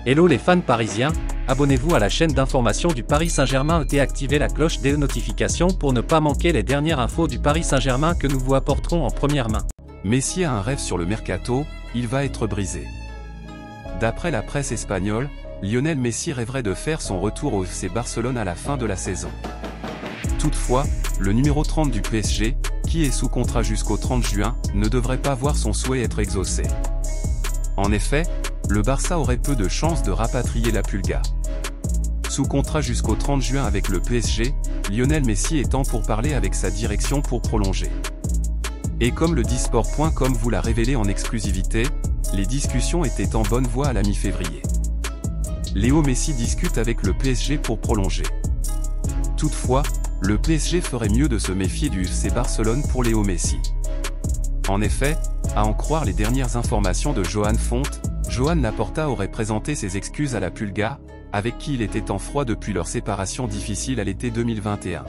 Hello les fans parisiens, abonnez-vous à la chaîne d'information du Paris Saint-Germain et activez la cloche des notifications pour ne pas manquer les dernières infos du Paris Saint-Germain que nous vous apporterons en première main. Messi a un rêve sur le mercato, il va être brisé. D'après la presse espagnole, Lionel Messi rêverait de faire son retour au FC Barcelone à la fin de la saison. Toutefois, le numéro 30 du PSG, qui est sous contrat jusqu'au 30 juin, ne devrait pas voir son souhait être exaucé. En effet, le Barça aurait peu de chances de rapatrier la Pulga. Sous contrat jusqu'au 30 juin avec le PSG, Lionel Messi est en pourparlers avec sa direction pour prolonger. Et comme le Disport.com vous l'a révélé en exclusivité, les discussions étaient en bonne voie à la mi-février. Léo Messi discute avec le PSG pour prolonger. Toutefois, le PSG ferait mieux de se méfier du FC Barcelone pour Léo Messi. En effet, à en croire les dernières informations de Joan Font, Joan Laporta aurait présenté ses excuses à la Pulga, avec qui il était en froid depuis leur séparation difficile à l'été 2021.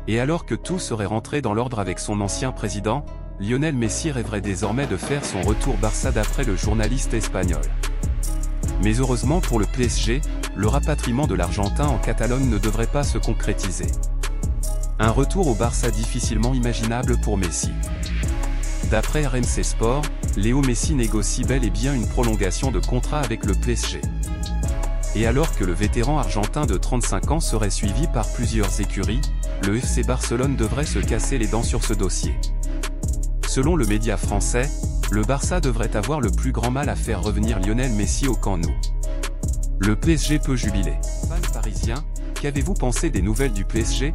Et alors que tout serait rentré dans l'ordre avec son ancien président, Lionel Messi rêverait désormais de faire son retour Barça d'après le journaliste espagnol. Mais heureusement pour le PSG, le rapatriement de l'Argentin en Catalogne ne devrait pas se concrétiser. Un retour au Barça difficilement imaginable pour Messi. D'après RMC Sport, Léo Messi négocie bel et bien une prolongation de contrat avec le PSG. Et alors que le vétéran argentin de 35 ans serait suivi par plusieurs écuries, le FC Barcelone devrait se casser les dents sur ce dossier. Selon le média français, le Barça devrait avoir le plus grand mal à faire revenir Lionel Messi au Camp Nou. Le PSG peut jubiler. Fans parisiens, qu'avez-vous pensé des nouvelles du PSG?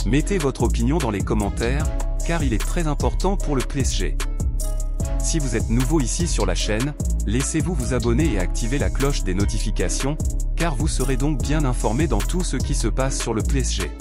Mettez votre opinion dans les commentaires, car il est très important pour le PSG. Si vous êtes nouveau ici sur la chaîne, laissez-vous vous abonner et activer la cloche des notifications, car vous serez donc bien informé dans tout ce qui se passe sur le PSG.